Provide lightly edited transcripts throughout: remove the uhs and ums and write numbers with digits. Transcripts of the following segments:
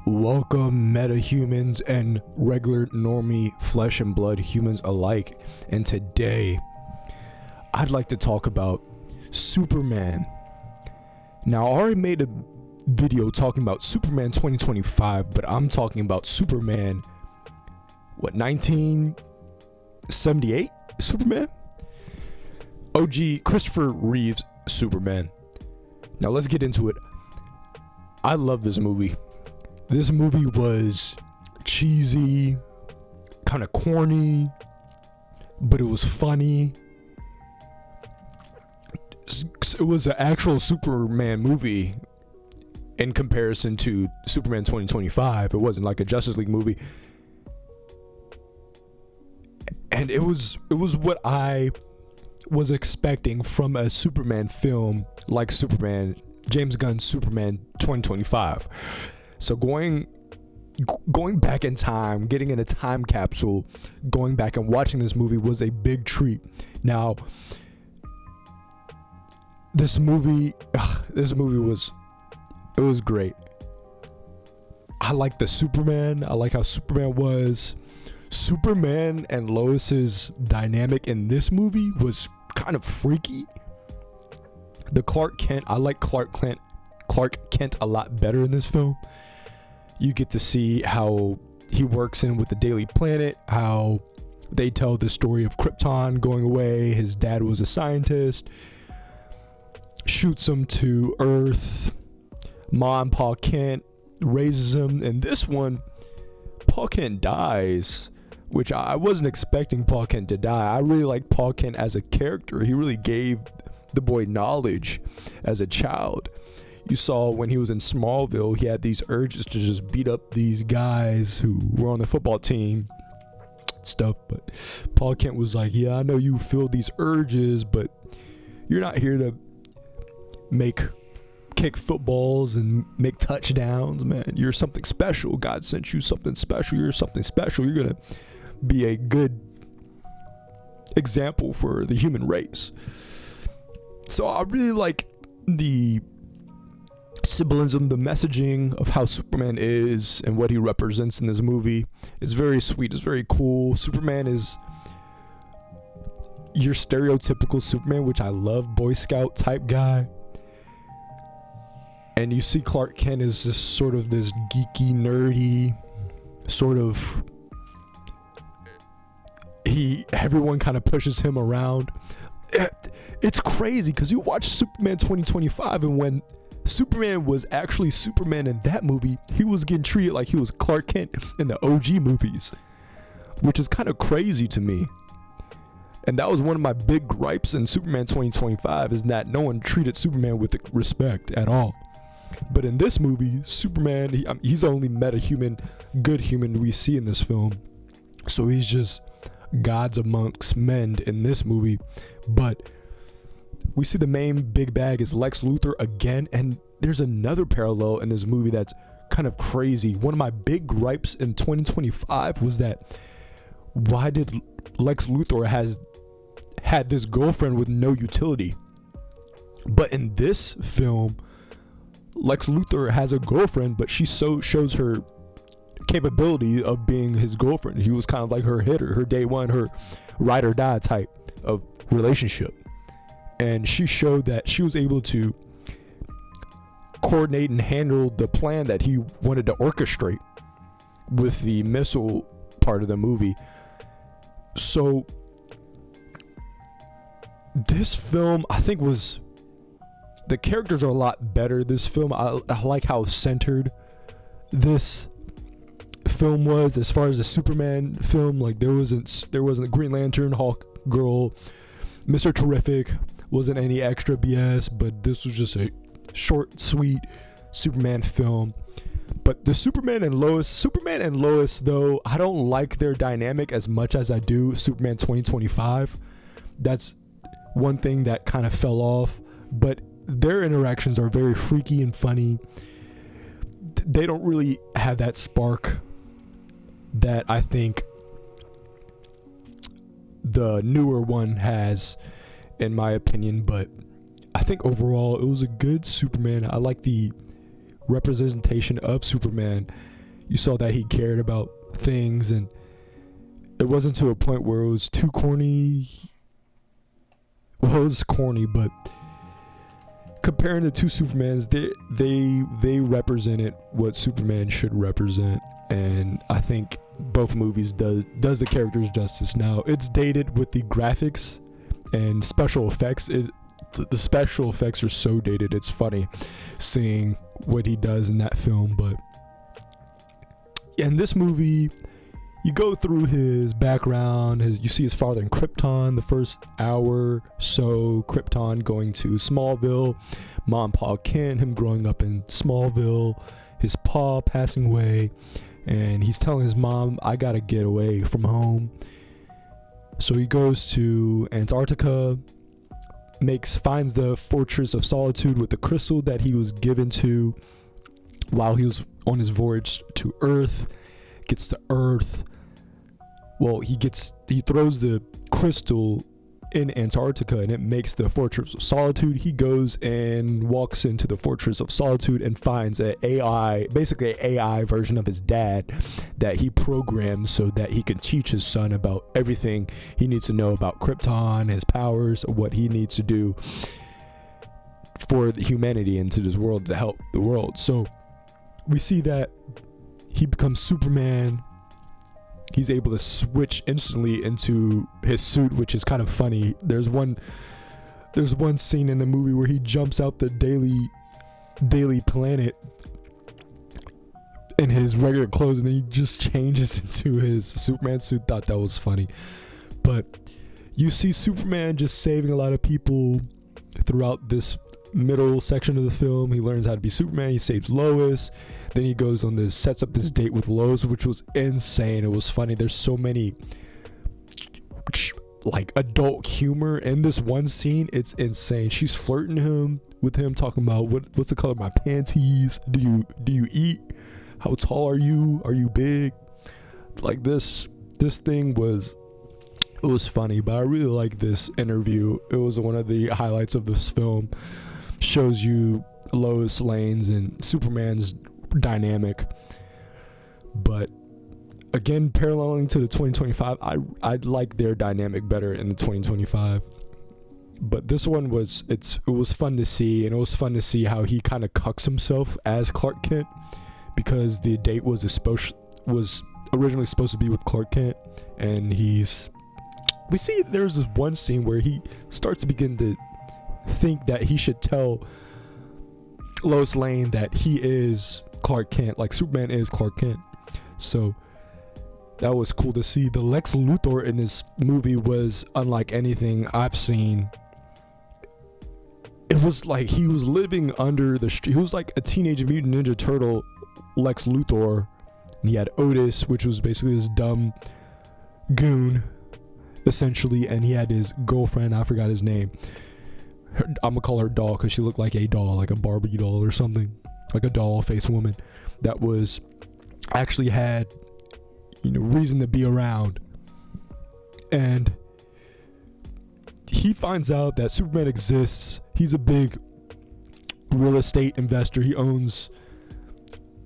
Welcome, metahumans and regular normie flesh and blood humans alike. And today, I'd like to talk about Superman. Now, I already made a video talking about Superman 2025, but I'm talking about Superman, 1978 Superman? OG Christopher Reeves Superman. Now, let's get into it. I love this movie. This movie was cheesy, kind of corny, but it was funny. It was an actual Superman movie in comparison to Superman 2025. It wasn't like a Justice League movie. And it was what I was expecting from a Superman film like James Gunn's Superman 2025. So going back in time, getting in a time capsule, going back and watching this movie was a big treat. Now, this movie was great. I like the Superman. I like how Superman was. Superman and Lois's dynamic in this movie was kind of freaky. I like Clark Kent a lot better in this film. You get to see how he works in with the Daily Planet, how they tell the story of Krypton going away. His dad was a scientist, shoots him to Earth. Mom, Paul Kent, raises him. And this one, Paul Kent dies, which I wasn't expecting Paul Kent to die. I really like Paul Kent as a character. He really gave the boy knowledge as a child. You saw when he was in Smallville, he had these urges to just beat up these guys who were on the football team stuff. But Paul Kent was like, yeah, I know you feel these urges, but you're not here to kick footballs and make touchdowns, man. You're something special. God sent you something special. You're something special. You're going to be a good example for the human race. So I really like the symbolism, the messaging of how Superman is and what he represents in this movie. It's very sweet. It's very cool. Superman is your stereotypical Superman, which I love, Boy Scout type guy. And you see Clark Kent is just sort of this geeky, nerdy, sort of, everyone kind of pushes him around. It's crazy because you watch Superman 2025, and when Superman was actually Superman in that movie, he was getting treated like he was Clark Kent in the OG movies, which is kind of crazy to me. And that was one of my big gripes in Superman 2025, is that no one treated Superman with respect at all. But in this movie, Superman, he's the only meta-human, good human we see in this film. So he's just gods amongst men in this movie. But we see the main big bag is Lex Luthor again, and there's another parallel in this movie that's kind of crazy. One of my big gripes in 2025 was that why did Lex Luthor had this girlfriend with no utility? But in this film, Lex Luthor has a girlfriend, but she shows her capability of being his girlfriend. He was kind of like her hitter, her day one, her ride or die type of relationship. And she showed that she was able to coordinate and handle the plan that he wanted to orchestrate with the missile part of the movie. So this film, I think, the characters are a lot better. This film, I like how centered this film was as far as the Superman film. Like there wasn't Green Lantern, Hawk Girl, Mr. Terrific, wasn't any extra BS, but this was just a short, sweet Superman film. But the Superman and Lois though, I don't like their dynamic as much as I do Superman 2025. That's one thing that kind of fell off, but their interactions are very freaky and funny. They don't really have that spark that I think the newer one has, in my opinion. But I think overall it was a good Superman. I like the representation of Superman. You saw that he cared about things, and it wasn't to a point where it was too corny. Well, it was corny, but comparing the two Supermans, they represented what Superman should represent, and I think both movies does the characters justice. Now, it's dated with the graphics and special effects. The special effects are so dated, it's funny seeing what he does in that film. But in this movie, you go through his background. You see his father in Krypton, the first hour. So Krypton going to Smallville, Mom, Pa Kent, him growing up in Smallville, his pa passing away, and he's telling his mom, I gotta get away from home. So he goes to Antarctica, finds the Fortress of Solitude with the crystal that he was given to while he was on his voyage to Earth. Gets to Earth. Well, he throws the crystal in Antarctica, and it makes the Fortress of Solitude. He goes and walks into the Fortress of Solitude and finds basically an AI version of his dad that he programmed so that he can teach his son about everything he needs to know about Krypton, his powers, what he needs to do for humanity into this world to help the world. So we see that he becomes Superman. He's able to switch instantly into his suit, which is kind of funny. There's one scene in the movie where he jumps out the Daily Planet in his regular clothes, and then he just changes into his Superman suit. Thought that was funny. But you see Superman just saving a lot of people throughout this middle section of the film. He learns how to be Superman. He saves Lois. Then he goes on sets up this date with Lois, which was insane. It was funny. There's so many like adult humor in this one scene. It's insane. She's flirting with him, talking about what's the color of my panties? Do you eat? How tall are you? Are you big? Like this thing was, it was funny, but I really like this interview. It was one of the highlights of this film. Shows you Lois Lane's and Superman's dynamic. But again, paralleling to the 2025, I like their dynamic better in the 2025. But this one it was fun to see, and it was fun to see how he kind of cucks himself as Clark Kent, because the date was originally supposed to be with Clark Kent, and we see there's this one scene where he starts to begin to think that he should tell Lois Lane that he is Clark Kent, like Superman is Clark Kent. So that was cool to see. The Lex Luthor in this movie was unlike anything I've seen. It was like he was living under the street. He was like a Teenage Mutant Ninja Turtle Lex Luthor, and he had Otis, which was basically this dumb goon essentially, and he had his girlfriend, I forgot his name. I'm gonna call her doll because she looked like a doll, like a Barbie doll or something, like a doll face woman that was actually had reason to be around. And he finds out that Superman exists. He's a big real estate investor. He owns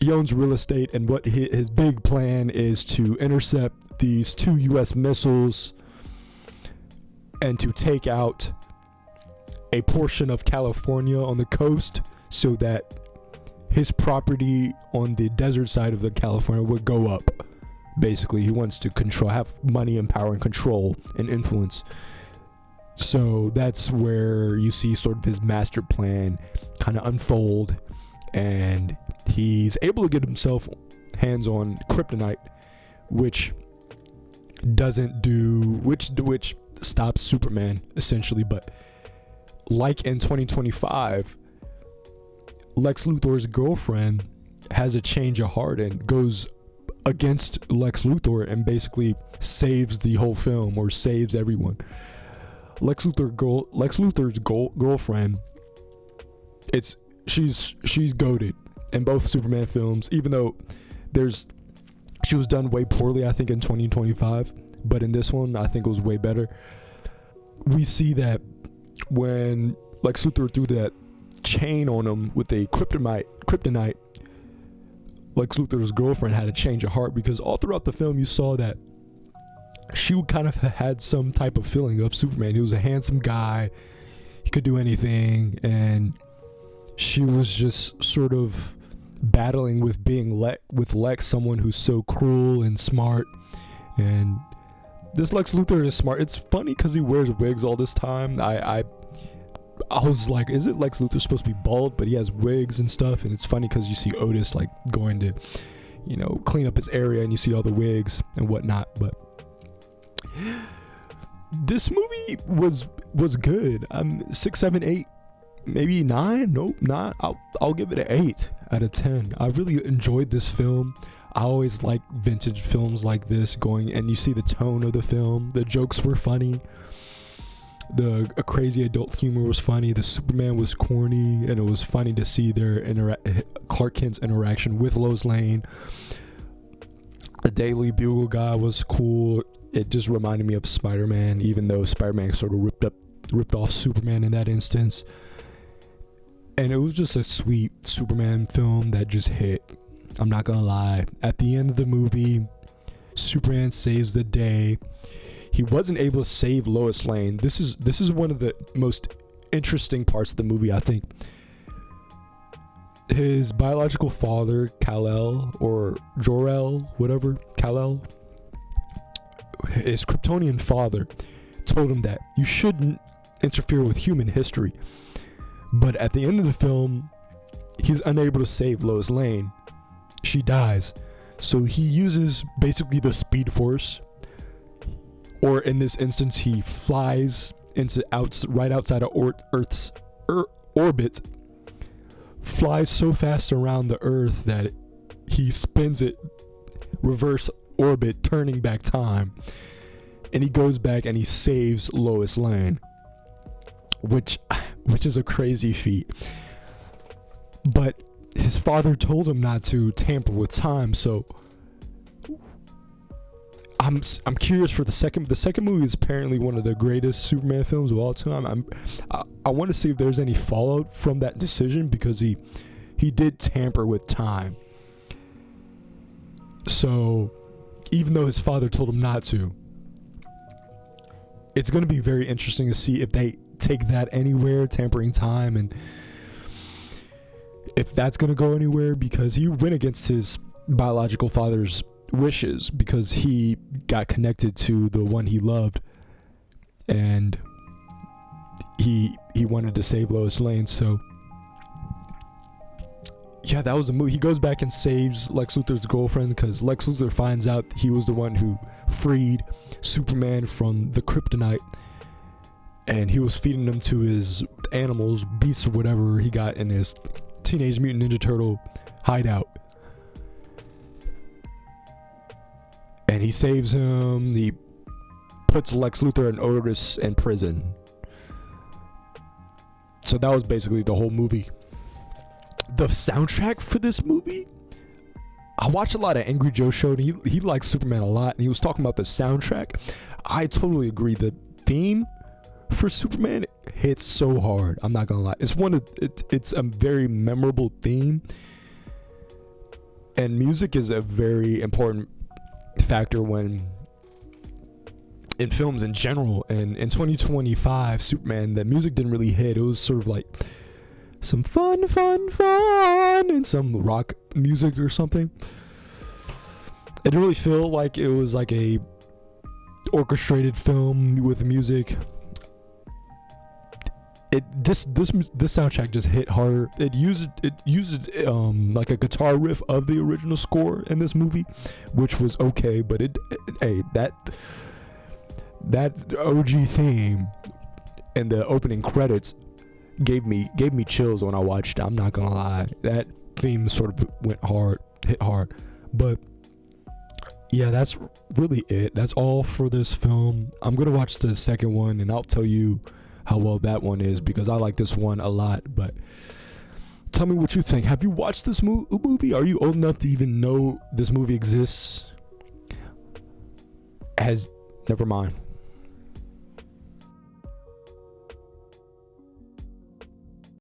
real estate, and what his big plan is to intercept these 2 US missiles and to take out a portion of California on the coast, so that his property on the desert side of the California would go up. Basically, he wants to have money and power and control and influence. So that's where you see sort of his master plan kind of unfold, and he's able to get himself hands on kryptonite, which stops Superman essentially. But like in 2025, Lex Luthor's girlfriend has a change of heart and goes against Lex Luthor and basically saves the whole film, or saves everyone. Lex Luthor's girlfriend, she's goated in both Superman films, even though she was done way poorly, I think, in 2025, but in this one I think it was way better. We see that when Lex Luthor threw that chain on him with a kryptonite, Lex Luthor's girlfriend had a change of heart, because all throughout the film you saw that she kind of had some type of feeling of Superman. He was a handsome guy, he could do anything, and she was just sort of battling with being with Lex, someone who's so cruel and smart. And this Lex Luthor is smart. It's funny because he wears wigs all this time. I was like, is it Lex Luthor supposed to be bald? But he has wigs and stuff, and it's funny because you see Otis like going to, you know, clean up his area, and you see all the wigs and whatnot. But this movie was good. I'm 6, 7, 8, maybe 9. Nope, not. I'll give it an 8 out of 10. I really enjoyed this film. I always like vintage films like this, and you see the tone of the film. The jokes were funny. The crazy adult humor was funny. The Superman was corny, and it was funny to see their Clark Kent's interaction with Lois Lane. The Daily Bugle guy was cool. It just reminded me of Spider-Man, even though Spider-Man sort of ripped off Superman in that instance. And it was just a sweet Superman film that just hit. I'm not gonna lie. At the end of the movie, Superman saves the day. He wasn't able to save Lois Lane. This is one of the most interesting parts of the movie, I think. His biological father, Kal-El, or Jor-El, whatever, Kal-El, his Kryptonian father, told him that you shouldn't interfere with human history. But at the end of the film, he's unable to save Lois Lane. She dies. So he uses basically the Speed Force, or in this instance, he flies into right outside of Earth's orbit, flies so fast around the Earth that he spins it reverse orbit, turning back time, and he goes back and he saves Lois Lane, which is a crazy feat. But his father told him not to tamper with time, so I'm curious for the second. The second movie is apparently one of the greatest Superman films of all time. I want to see if there's any fallout from that decision, because he did tamper with time. So even though his father told him not to, it's going to be very interesting to see if they take that anywhere, tampering time, and if that's going to go anywhere, because he went against his biological father's wishes, because he got connected to the one he loved, and he wanted to save Lois Lane. So yeah, that was a movie. He goes back and saves Lex Luthor's girlfriend, because Lex Luthor finds out he was the one who freed Superman from the kryptonite, and he was feeding them to his animals, beasts or whatever he got in his Teenage Mutant Ninja Turtle hideout. And he saves him. He puts Lex Luthor and Otis in prison. So that was basically the whole movie. The soundtrack for this movie, I watched a lot of Angry Joe show, and he likes Superman a lot, and he was talking about the soundtrack. I totally agree. The theme for Superman hits so hard. I'm not gonna lie. It's a very memorable theme, and music is a very important factor when in films in general. And in 2025 Superman, the music didn't really hit. It was sort of like some fun and some rock music or something. It didn't really feel like it was like a orchestrated film with music. This soundtrack just hit harder. It used like a guitar riff of the original score in this movie, which was okay, but that OG theme and the opening credits gave me chills when I watched it. I'm not gonna lie. That theme sort of hit hard. But yeah, that's really it. That's all for this film. I'm gonna watch the second one, and I'll tell you how well that one is, because I like this one a lot. But tell me what you think. Have you watched this movie? Are you old enough to even know this movie exists? Never mind.